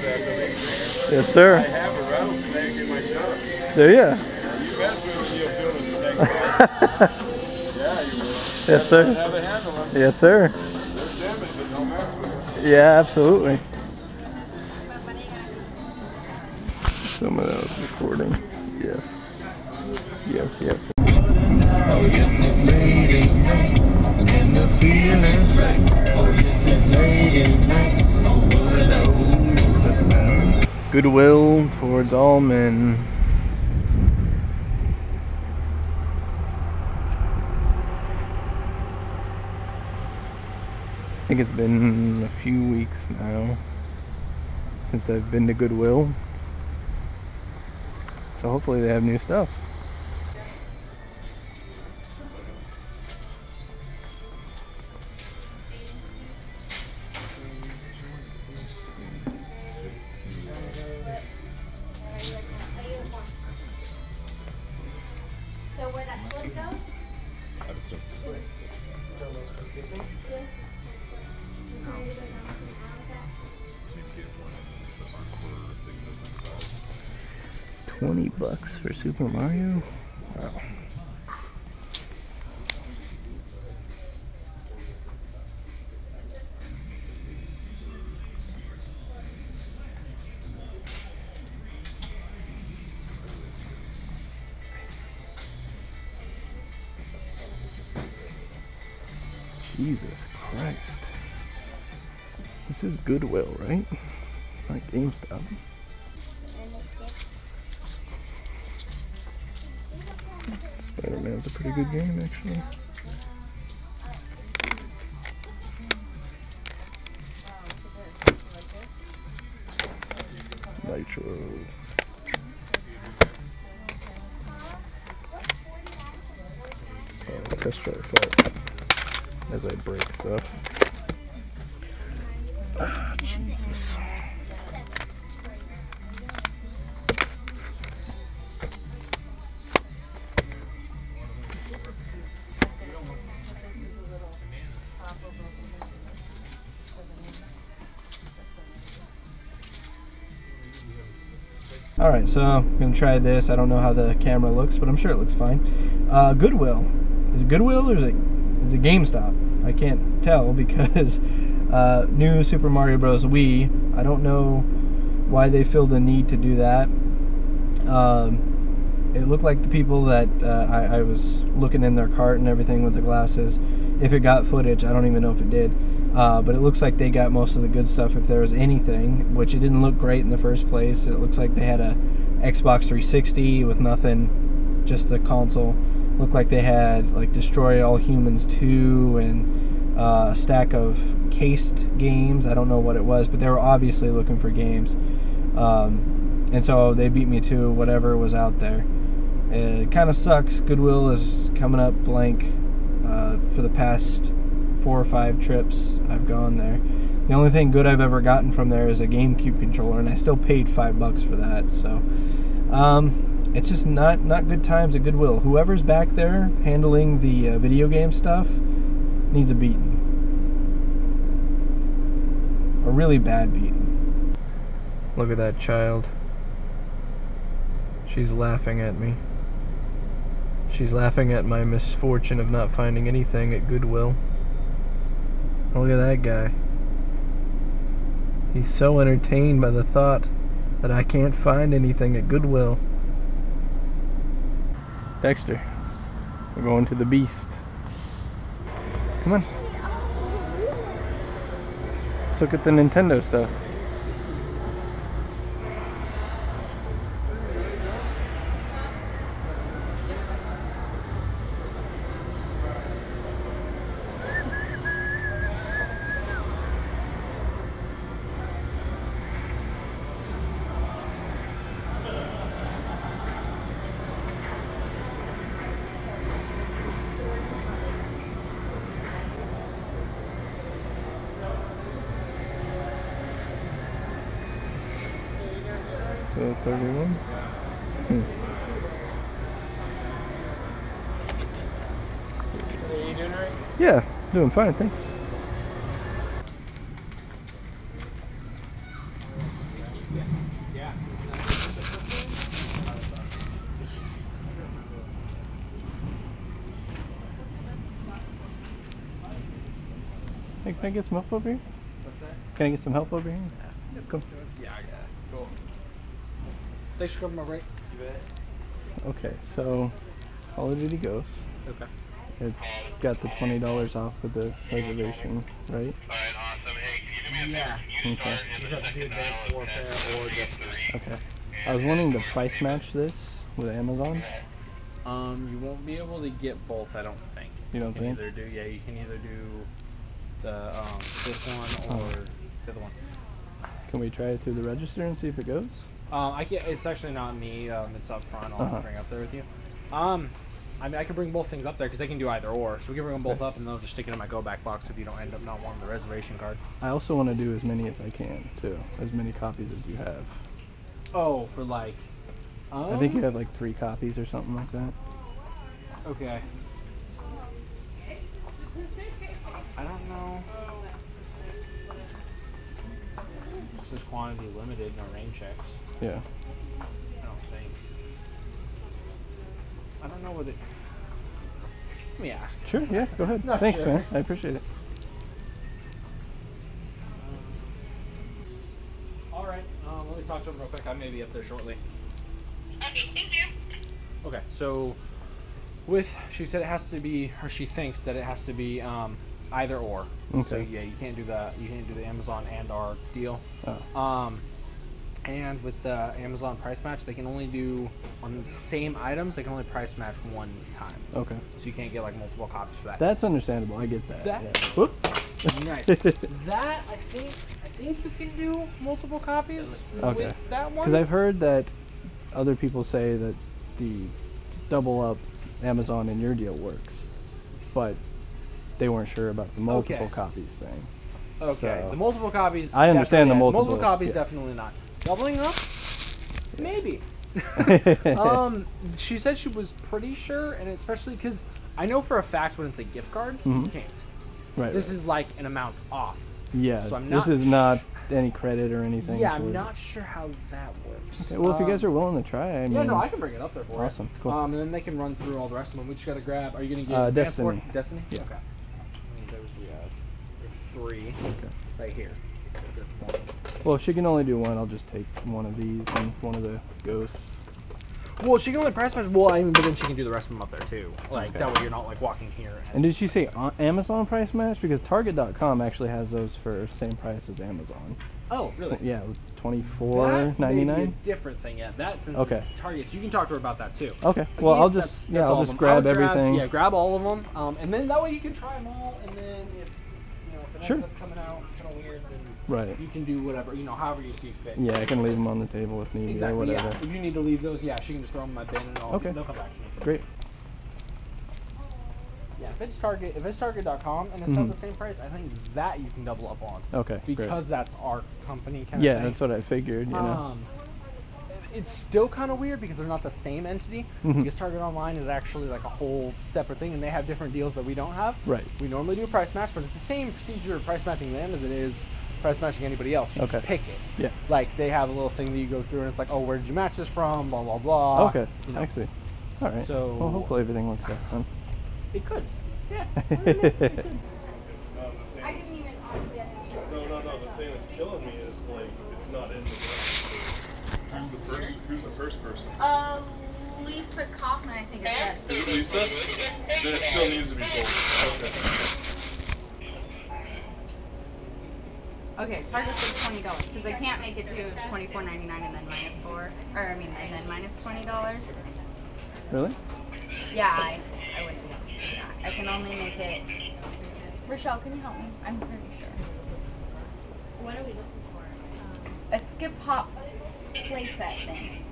Yes, sir. I have a rattlesnake in my shop. Do you? You mess with it, you'll feel the snake bite. Yeah, you will. Yes, sir. Have a handle on it. Yes, sir. There's damage, but don't mess with it. Yeah, absolutely. Some of that was recording. Yes. Yes, yes. Oh, yes, it's late at night, and the feeling's right. Oh, yes, it's late at night. Oh, what an old Goodwill towards all men. I think it's been a few weeks now since I've been to Goodwill. So hopefully they have new stuff. So where that slip goes? $20 for Super Mario? Wow. Jesus Christ. This is Goodwill, right? Not GameStop. Spider-Man's a pretty good game, actually. Nitro. Test try fight as I break stuff. Ah, Jesus. Alright, so I'm going to try this. I don't know how the camera looks, but I'm sure it looks fine. Goodwill. Is it Goodwill or is it GameStop? I can't tell because new Super Mario Bros. Wii. I don't know why they feel the need to do that. It looked like the people that I was looking in their cart and everything with the glasses. If it got footage, I don't even know if it did. But it looks like they got most of the good stuff if there was anything, which it didn't look great in the first place. It looks like they had a Xbox 360 with nothing, just the console. Looked like they had like Destroy All Humans 2 and a stack of cased games. I don't know what it was, but they were obviously looking for games. And so they beat me to whatever was out there. It kind of sucks. Goodwill is coming up blank for the past 4 or 5 trips I've gone there. The only thing good I've ever gotten from there is a GameCube controller, and I still paid $5 for that. So it's just not good times at Goodwill. Whoever's back there handling the video game stuff needs a beating. A really bad beating. Look at that child. She's laughing at me. She's laughing at my misfortune of not finding anything at Goodwill. Look at that guy. He's so entertained by the thought that I can't find anything at Goodwill. Dexter, we're going to the Beast. Come on. Let's look at the Nintendo stuff. So 31. Are you doing right? Yeah, doing fine, thanks. Hey, can I get some help over here? What's that? Can I get some help over here? Come. Yeah, I guess. Cool. Thanks for covering my break. You bet. Okay, so Call of Duty Ghosts. Okay. It's got the $20 off with the reservation, right? Yeah. Okay. Just have to do Advanced Warfare or Destiny. Okay. I was wanting to price match this with Amazon. You won't be able to get both, I don't think. You don't You can think? either do, yeah, you can either do the this one or the other one. Can we try it through the register and see if it goes? I can. It's actually not me. It's up front. I'll Uh-huh. bring up there with you. I mean, I can bring both things up there because they can do either or. So we can bring them both up, and they'll just stick it in my go back box if you don't end up not wanting the reservation card. I also want to do as many as I can, too. As many copies as you have. Oh, for like. I think you have like 3 copies or something like that. Okay. I don't know. It's just quantity limited, no rain checks. Yeah. I don't think. I don't know what it. Let me ask. Sure, yeah, go ahead. No, Thanks, sure. man. I appreciate it. All right. Let me talk to him real quick. I may be up there shortly. Okay, thank you. Okay, so she said it has to be, or she thinks that it has to be either or. So Okay. yeah, you can't do the Amazon and our deal. Oh. And with the Amazon price match, they can only do on the same items. They can only price match one time, Okay. so you can't get like multiple copies for that. That's understandable. I get that. That- yeah. Whoops. Nice. That I think you can do multiple copies Okay. with that one. Because I've heard that other people say that the double up Amazon in your deal works, but they weren't sure about the multiple Okay. copies thing. Okay, So- the multiple copies. I understand the definitely- multiple, copies, yeah. definitely not. Doubling up, maybe. She said she was pretty sure, and especially because I know for a fact when it's a gift card, you Mhm. can't. Right. This right. is like an amount off. Yeah. so I'm this not is not any credit or anything. Yeah, for I'm it. not sure how that works. Okay, well, if you guys are willing to try, I mean. Yeah, no, I can bring it up there for you. Awesome, cool. And then they can run through all the rest of them. We just gotta grab. Are you gonna get Advanced Destiny. Warfare? Destiny? Yeah. Okay. There's 3 Okay. right here. There's one. Well, if she can only do one, I'll just take one of these and one of the ghosts. Well, she can only price match. Well, I mean, but then she can do the rest of them up there too. Like Okay. that way, you're not like walking here. And did she say Amazon price match? Because Target.com actually has those for same price as Amazon. Oh, really? Yeah, That $24.99. may be a different thing. Yeah, that since Okay. it's Target, so you can talk to her about that too. Okay. But Well, yeah, I'll that's- just that's all I'll of just them. I would grab everything. Yeah, grab all of them, and then that way you can try them all. And then if if it Sure. ends up coming out kind of weird, then Right. you can do whatever however you see fit. Yeah, I can leave them on the table if needed or Exactly. whatever. Yeah. If you need to leave those, yeah, she can just throw them in my bin and Okay. they'll come back to me. Great. Yeah, if it's Target.com and it's Mhm. not the same price, I think that you can double up on. Okay. Great. Because that's our company kind Yeah, of thing. that's what I figured. You know. It's still kind of weird because they're not the same entity. Mhm. Because Target Online is actually like a whole separate thing, and they have different deals that we don't have. Right. We normally do a price match, but it's the same procedure of price matching them as it is price matching anybody else. You Okay. just pick it. Yeah. Like they have a little thing that you go through, and it's like, oh, where did you match this from? Blah blah blah. Okay. You know. I see. All right. So- well, hopefully everything works out then. It could. Yeah. I didn't even honestly. No. The thing that's killing me is like it's not in the list. Who's the first person? Lisa Kaufman, I think it said. Is it Lisa? Then it still needs to be bold. Okay. Okay, Target said $20 because they can't make it do $24.99 and then minus and then minus $20. Really? Yeah, I wouldn't be able to do that. I can only make it. Rochelle, can you help me? I'm pretty sure. What are we looking for? A skip hop playset thing.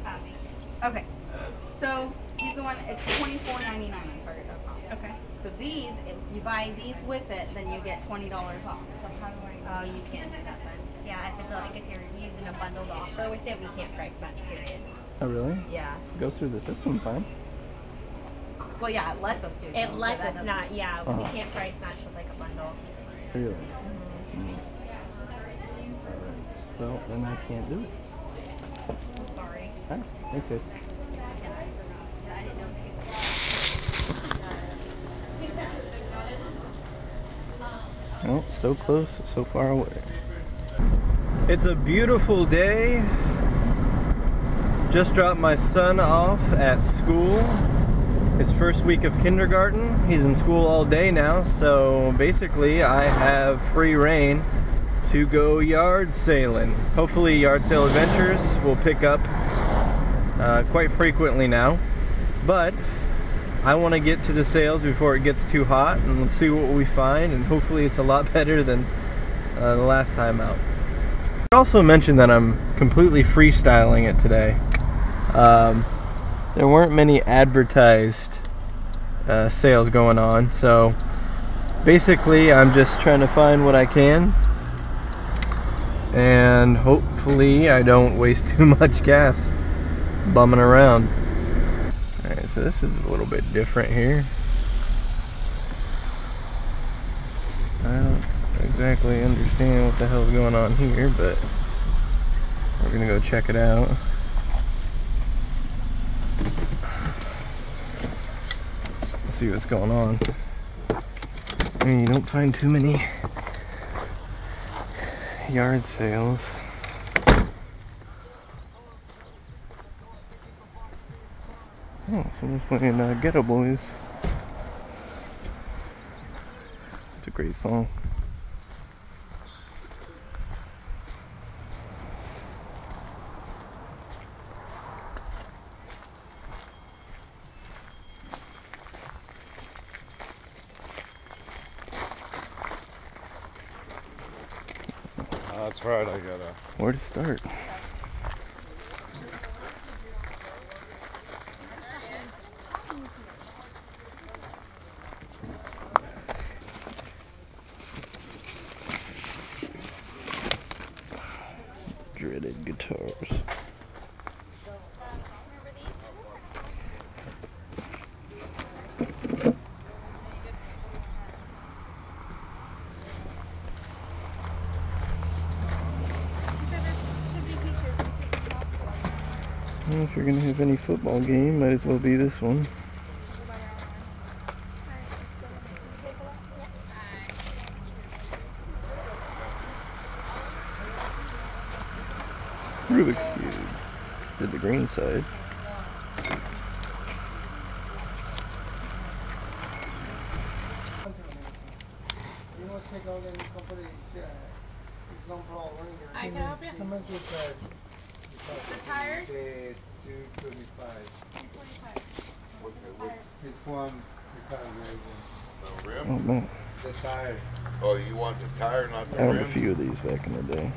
Copy. Okay, so he's the one. It's $24.99 on Target.com. Okay. So these, if you buy these with it, then you get $20 off. So how do I? Oh, you can't do that then. Yeah, if it's like if you're using a bundled offer with it, we can't price match. Period. Oh, really? Yeah. Goes through the system fine. Well, yeah, it lets us do. It things, but lets that us doesn't- not. Yeah, we Uh-huh. can't price match with like a bundle. Really? Alright. Well, then I can't do it. I'm sorry. Alright. Thanks, guys. Oh, so close, so far away. It's a beautiful day. Just dropped my son off at school. His first week of kindergarten. He's in school all day now, so basically I have free reign to go yard sailing. Hopefully Yard Sale Adventures will pick up quite frequently now, but I want to get to the sales before it gets too hot, and we'll see what we find, and hopefully it's a lot better than the last time out. I also mentioned that I'm completely freestyling it today. There weren't many advertised sales going on, so basically I'm just trying to find what I can, and hopefully I don't waste too much gas bumming around. Alright, so this is a little bit different here. I don't exactly understand what the hell's going on here, but we're gonna go check it out. Let's see what's going on. I mean, you don't find too many yard sales. Oh, someone's playing Ghetto Boys. It's a great song. That's right, I gotta. Where to start? Dreaded guitars. Well, if you're gonna have any football game, might as well be this one. Rubik's Cube. Did the green side. I can help you. The tires? Which one? Oh man, The tire. Oh, you want the tire, not the I owned rim? a few of these back in the day.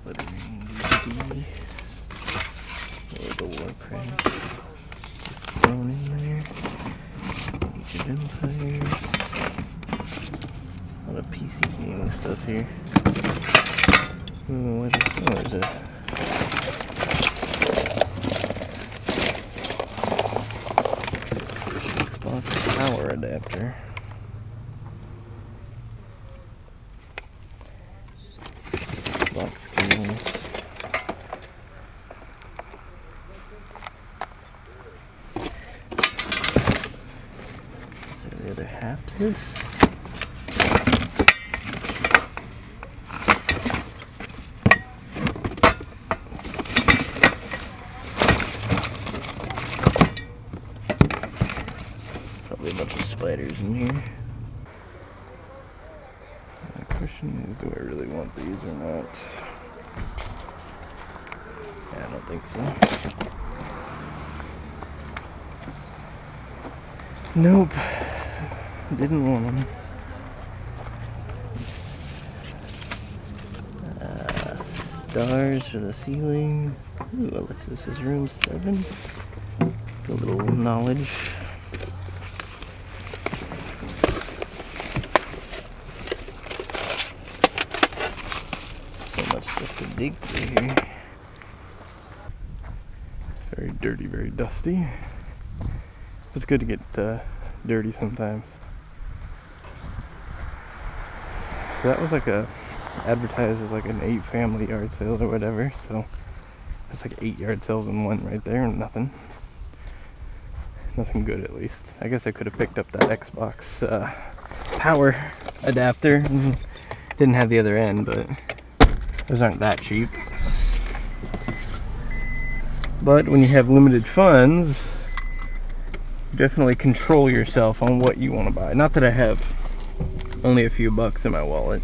Lettering DVD. World of Warcraft. Just thrown in there. Age of Empires. A lot of PC gaming stuff here. Ooh, what is it? Xbox power adapter. Box cables. Is there the other half to this? Probably a bunch of spiders in here. The question is, do I really want these or not? Yeah, I don't think so. Nope. Didn't want them. Stars for the ceiling. Ooh, I like this is room 7. A little knowledge. So much stuff to dig through here. Very dirty, very dusty. It's good to get dirty sometimes. So that was like advertised as like an 8-family yard sale or whatever. So that's like 8 yard sales in one right there, and nothing. nothing good at least. I guess I could have picked up that Xbox power adapter. Didn't have the other end, but those aren't that cheap. But when you have limited funds, definitely control yourself on what you want to buy. Not that I have only a few bucks in my wallet,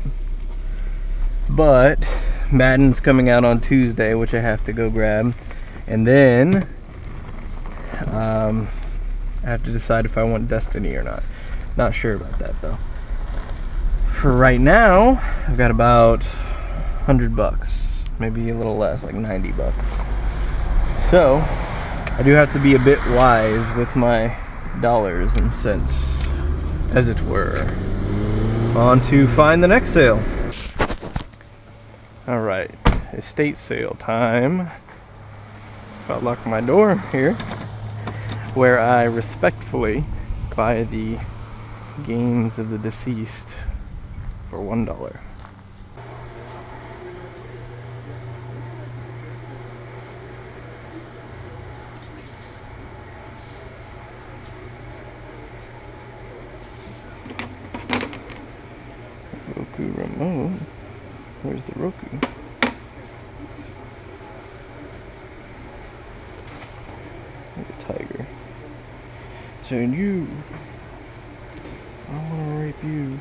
but Madden's coming out on Tuesday, which I have to go grab, and then I have to decide if I want Destiny or not. Not sure about that though. For right now, I've got about 100 bucks, maybe a little less, like 90 bucks. So I do have to be a bit wise with my dollars and cents, as it were. On to find the next sale. Alright, estate sale time. If I lock my door here, where I respectfully buy the games of the deceased for $1. Roku remote. Where's the Roku? Look at Tiger. Saying you. I wanna rape you.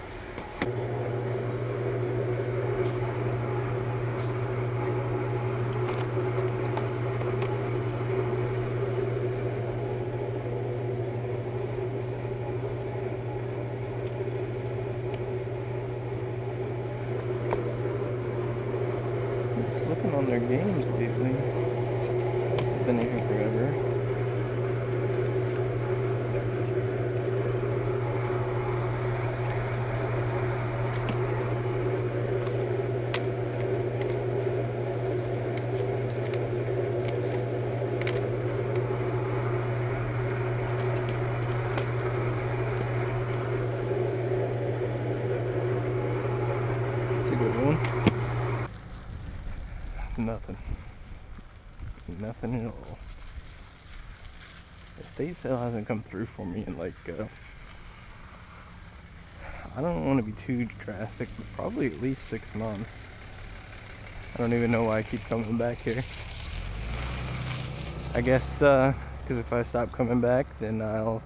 Looking on their games lately. This has been here forever. It's a good one. Nothing. Nothing at all. Estate sale hasn't come through for me in like, I don't want to be too drastic, but probably at least 6 months. I don't even know why I keep coming back here. I guess, because if I stop coming back, then I'll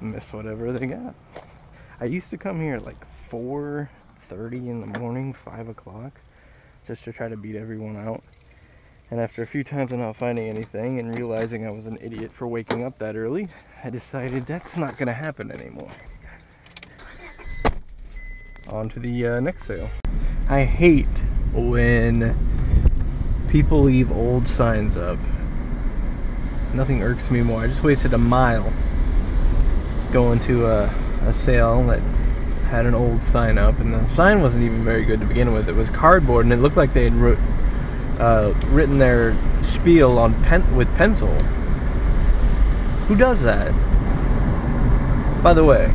miss whatever they got. I used to come here at like 4:30 in the morning, 5 o'clock. Just to try to beat everyone out. And after a few times of not finding anything and realizing I was an idiot for waking up that early, I decided that's not going to happen anymore. On to the next sale. I hate when people leave old signs up. Nothing irks me more. I just wasted a mile going to a sale that had an old sign up, and the sign wasn't even very good to begin with. It was cardboard, and it looked like they had written their spiel on with pencil. Who does that? By the way,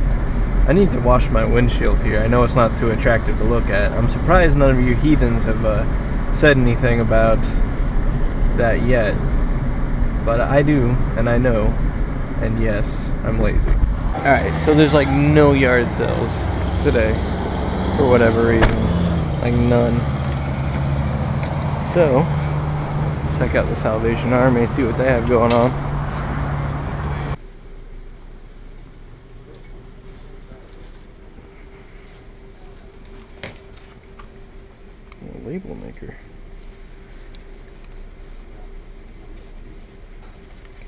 I need to wash my windshield here. I know it's not too attractive to look at. I'm surprised none of you heathens have said anything about that yet, but I do, and I know, and yes, I'm lazy. Alright, so there's like no yard sales today, for whatever reason, like none. So, check out the Salvation Army, see what they have going on. A label maker.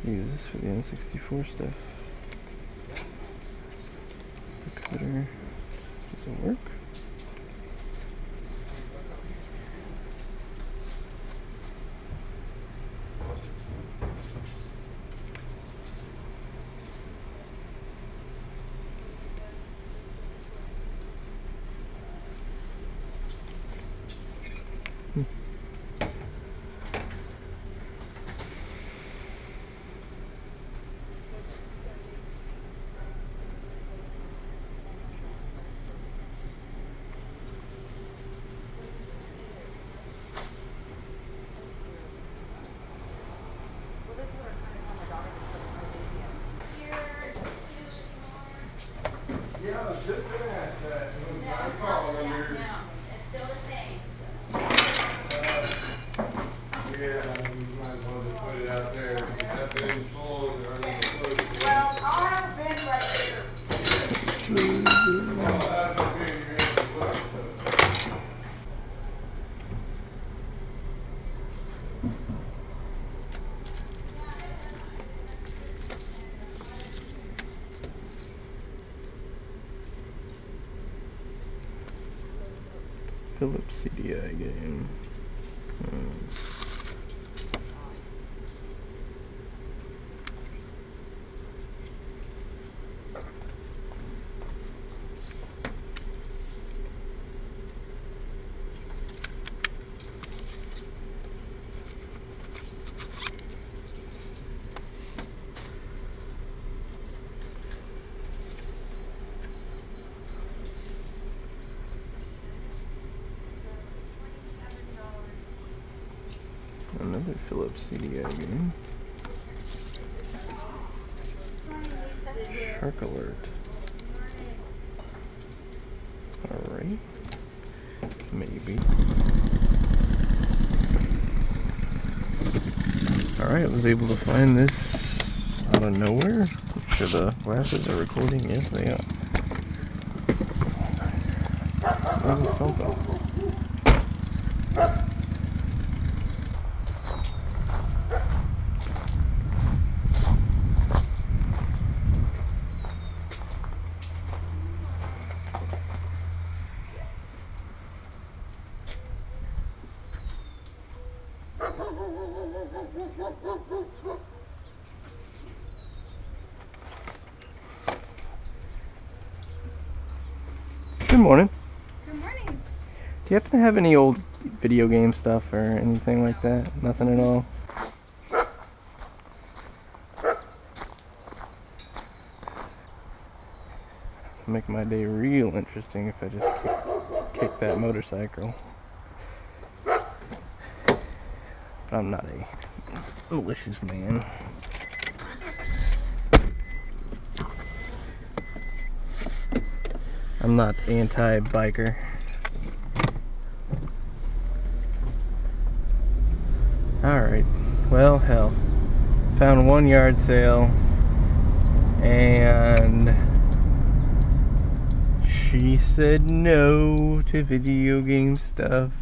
Can use this for the N64 stuff. The cutter. Does it work? Yeah, you might as well just put it out there. If that bin's full, or another close. Well, I'll have a bin right here. Well, that's okay, you're in the place, so. Philips CDI game. Another Philips CDI game. Shark Alert. Alright. Maybe. Alright, I was able to find this out of nowhere. Make sure the glasses are recording. Yes, they are. That was something. Good morning. Good morning. Do you happen to have any old video game stuff or anything like that? Nothing at all? Make my day real interesting if I just kick that motorcycle. But I'm not a malicious man. I'm not anti-biker. Alright, well, hell. Found one yard sale, and she said no to video game stuff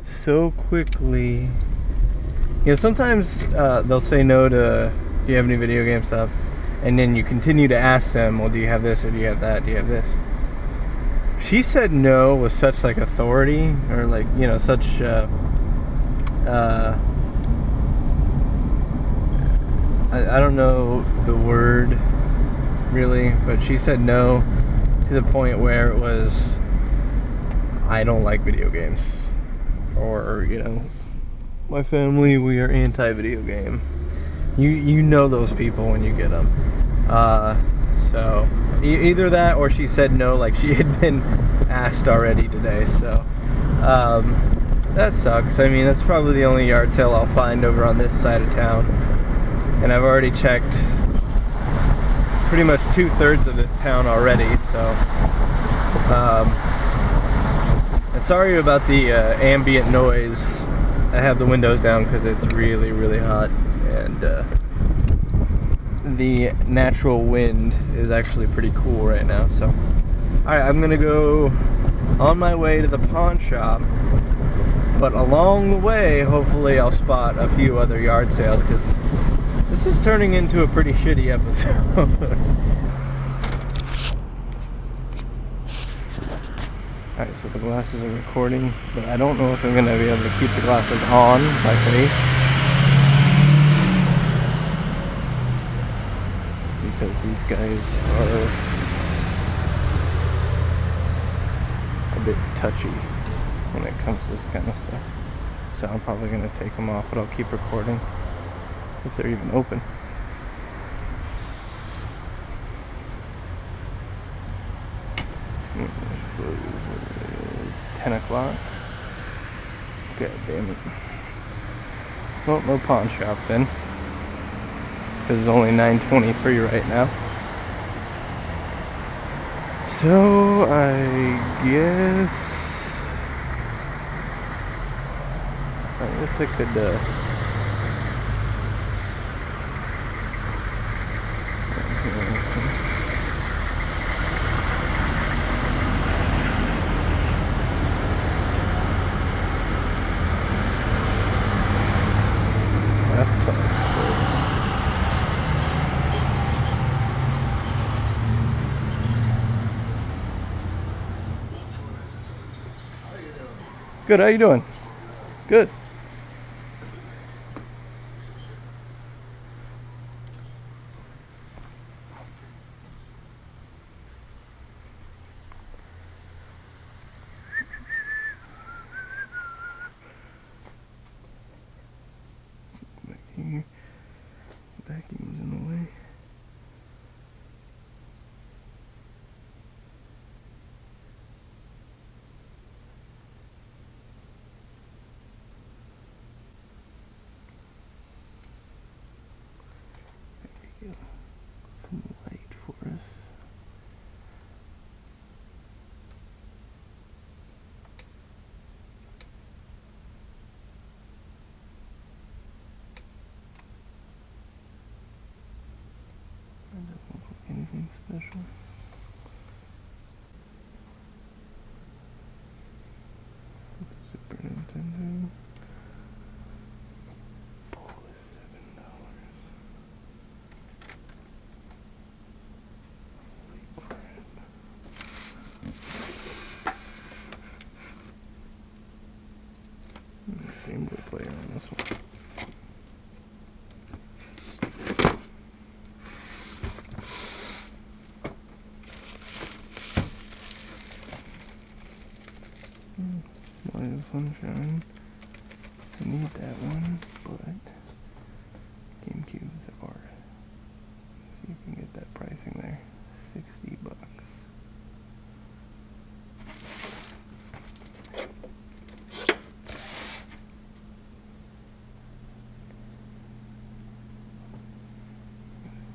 so quickly. You know, sometimes they'll say no to, do you have any video game stuff? And then you continue to ask them, well, do you have this, or do you have that, do you have this? She said no with such like authority, or like, you know, such I don't know the word really, but she said no to the point where it was, I don't like video games, or, you know, my family, we are anti-video game. You know those people when you get them. So either that, or she said no like she had been asked already today. So that sucks. I mean, that's probably the only yard sale I'll find over on this side of town, and I've already checked pretty much 2/3 of this town already. So and sorry about the ambient noise. I have the windows down because it's really, really hot, and the natural wind is actually pretty cool right now. So alright, I'm gonna go on my way to the pawn shop, but along the way hopefully I'll spot a few other yard sales, because this is turning into a pretty shitty episode. Alright, so the glasses are recording, but I don't know if I'm going to be able to keep the glasses on my face, because these guys are a bit touchy when it comes to this kind of stuff. So I'm probably going to take them off, but I'll keep recording if they're even open. It's 10 o'clock. God damn it. Well, no pawn shop then, because it's only 9:23 right now. So I guess I could Good, how you doing? Good. Back here. Vacuum's in the way. Some light for us. I don't look like anything special. It's a Super Nintendo. Bowl is $7. Game Boy player on this one. Mario Sunshine. I need that one, but GameCube's are. See if we can get that pricing there. $60.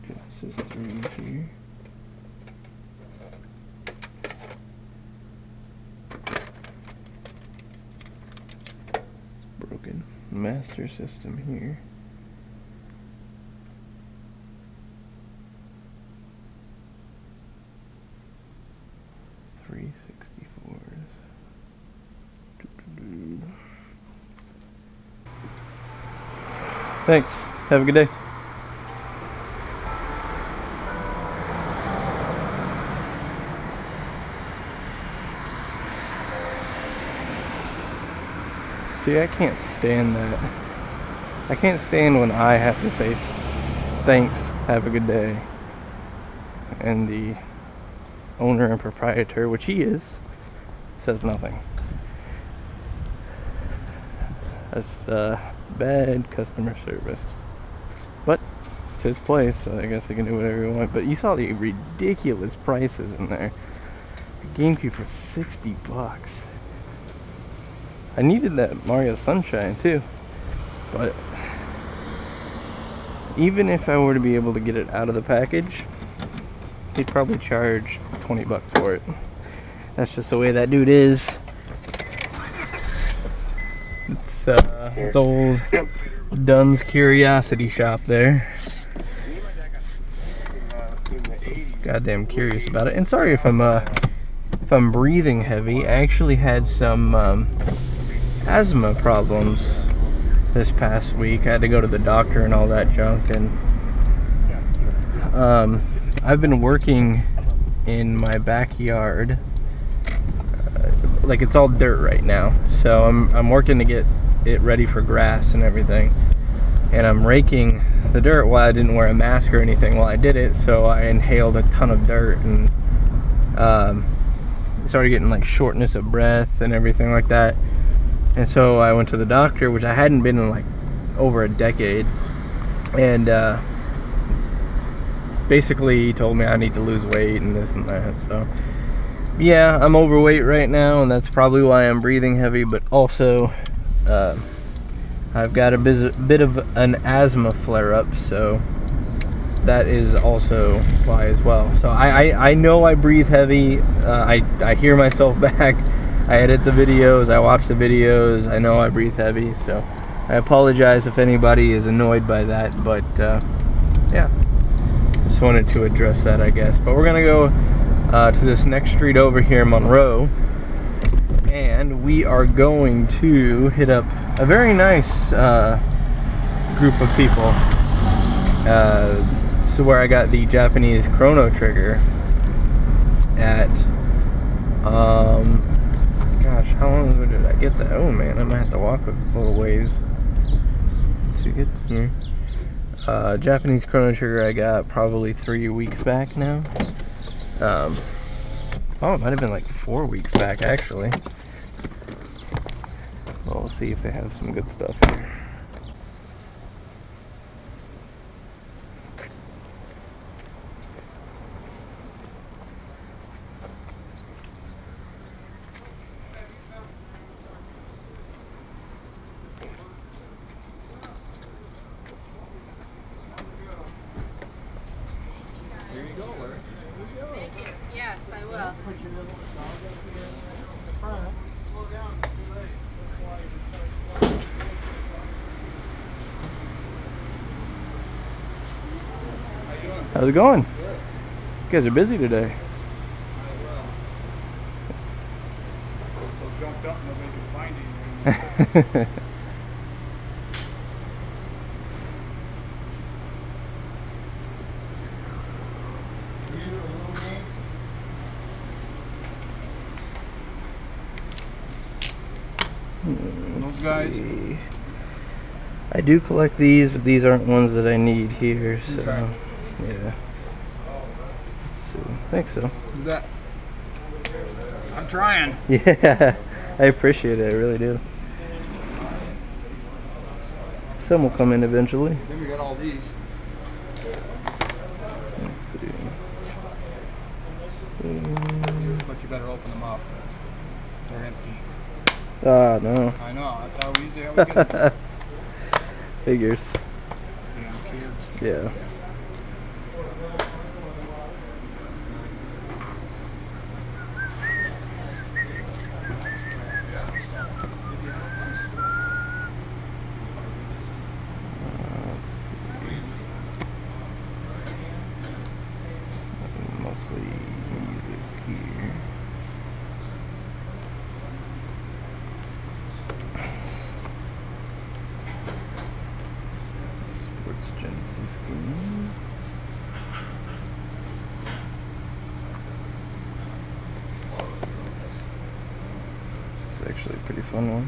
Genesis 3 here. It's broken. Master System here. Thanks. Have a good day. See, I can't stand that. I can't stand when I have to say thanks, have a good day, and the owner and proprietor, which he is, says nothing. That's bad customer service. But it's his place, so I guess he can do whatever he wants. But you saw the ridiculous prices in there. GameCube for $60. I needed that Mario Sunshine too, but even if I were to be able to get it out of the package, he'd probably charge $20 for it. That's just the way that dude is. It's old Dunn's Curiosity Shop there. Goddamn curious about it. And sorry if I'm breathing heavy. I actually had some asthma problems this past week. I had to go to the doctor and all that junk, and I've been working in my backyard. Like, it's all dirt right now, so I'm working to get it ready for grass and everything, and I'm raking the dirt while I didn't wear a mask or anything while I did it, so I inhaled a ton of dirt and started getting like shortness of breath and everything like that. And so I went to the doctor, which I hadn't been in like over a decade, and basically he told me I need to lose weight and this and that. So yeah, I'm overweight right now, and that's probably why I'm breathing heavy, but also I've got a bit of an asthma flare-up, so that is also why as well. So I know I breathe heavy. I hear myself back. I edit the videos, I watch the videos, I know I breathe heavy, so I apologize if anybody is annoyed by that, but yeah, Just wanted to address that, I guess. But we're gonna go to this next street over here in Monroe, and we are going to hit up a very nice group of people. So where I got the Japanese Chrono Trigger at, gosh, how long ago did I get that? Oh man, I might have to walk a little ways to get here. Japanese Chrono Trigger I got probably 3 weeks back now. Oh, it might have been like 4 weeks back actually. Well, we'll see if they have some good stuff here. Yes, I will. How's it going? You guys are busy today. So jumped up, nobody could find him. Those guys. See. I do collect these, but these aren't ones that I need here, so Okay. yeah. So I think so. Do that. I'm trying. Yeah, I appreciate it. I really do. Some will come in eventually. Then we got all these. Let's see. But you better open them up. They're empty. Ah, no. I know, that's how we usually how we get them. Figures. Damn kids. Yeah. Let's see. Mostly music here. Sports Genesis game. It's actually a pretty fun one.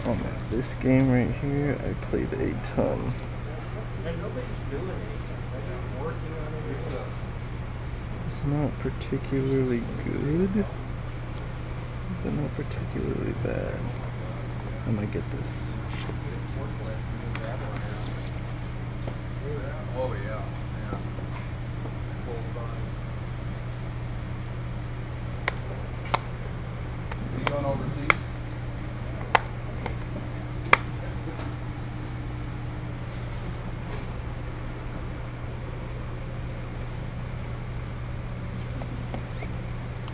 Oh man, this game right here, I played a ton. It's not particularly good, but not particularly bad. I might get this. Oh yeah. You going overseas?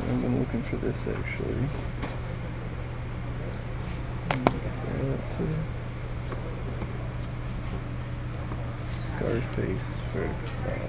I've been looking for this actually. Get that too. Scarface for Xbox.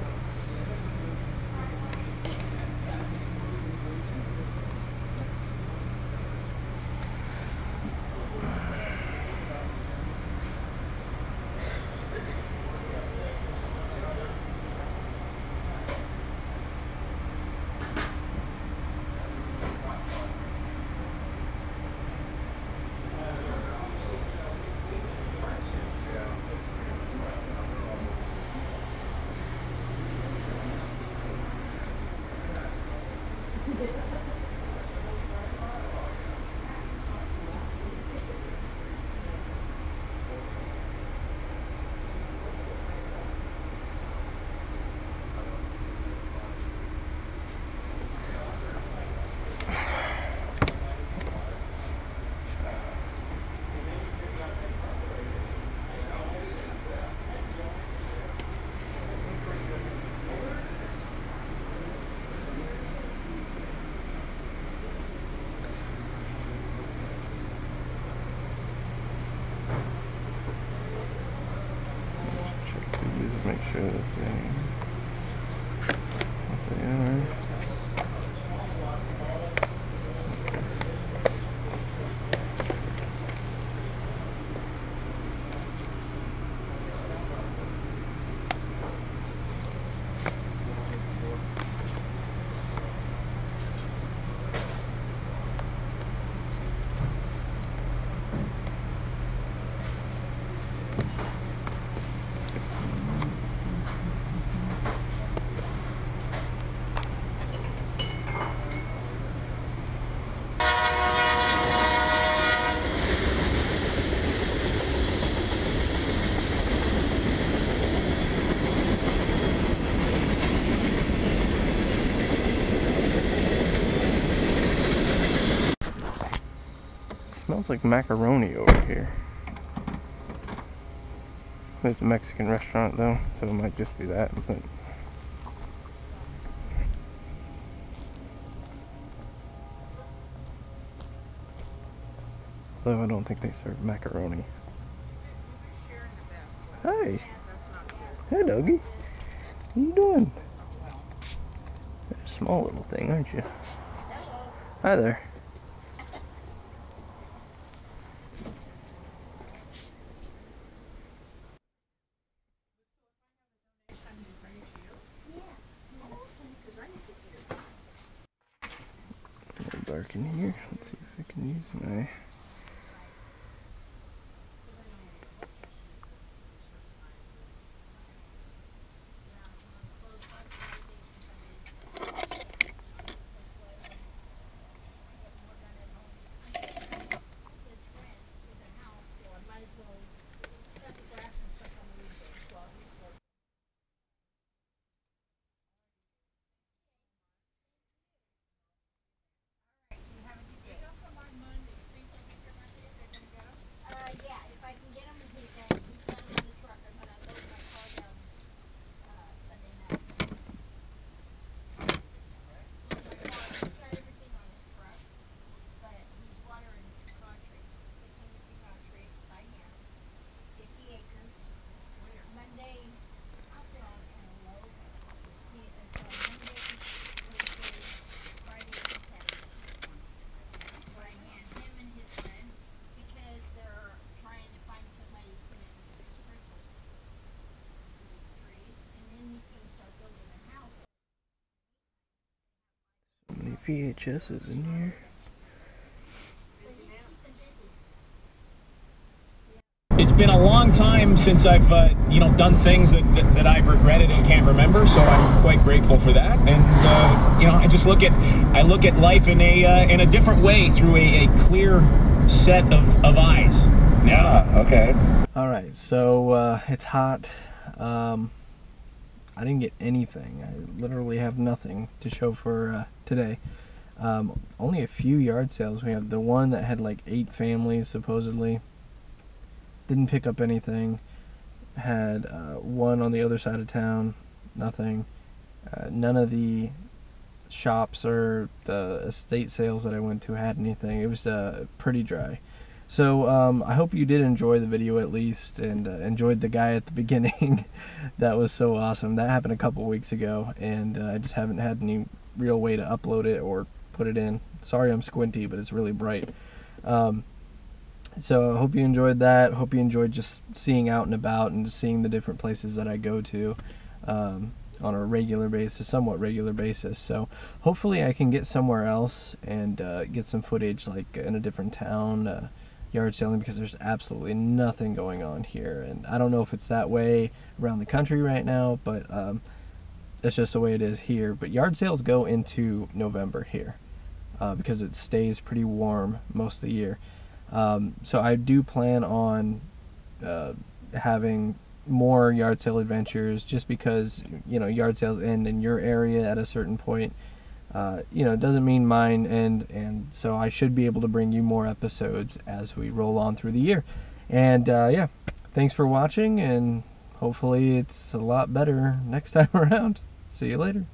sure that what they are. Smells like macaroni over here. It's a Mexican restaurant though, so it might just be that. But though I don't think they serve macaroni. Hey! Hey, doggy. What are you doing? You're a small little thing, aren't you? Hi there. A little dark in here. Let's see if I can use my... VHSs in here. It's been a long time since I've done things that I've regretted and can't remember, so I'm quite grateful for that. And I just look at life in a different way through a clear set of eyes. Yeah. Okay. All right, so it's hot. I didn't get anything. I literally have nothing to show for today. Only a few yard sales. We have the one that had like 8 families supposedly. Didn't pick up anything. Had one on the other side of town. Nothing. None of the shops or the estate sales that I went to had anything. It was pretty dry. So I hope you did enjoy the video at least, and enjoyed the guy at the beginning. That was so awesome. That happened a couple weeks ago, and I just haven't had any real way to upload it or put it in. Sorry I'm squinty, but it's really bright. So I hope you enjoyed that. Hope you enjoyed just seeing out and about and just seeing the different places that I go to on a regular basis, somewhat regular basis. So hopefully I can get somewhere else and get some footage like in a different town, yard selling, because there's absolutely nothing going on here. And I don't know if it's that way around the country right now, but that's just the way it is here. But yard sales go into November here because it stays pretty warm most of the year. So I do plan on having more yard sale adventures, just because yard sales end in your area at a certain point. It doesn't mean mine end, and so I should be able to bring you more episodes as we roll on through the year. And yeah, thanks for watching, and hopefully it's a lot better next time around. See you later.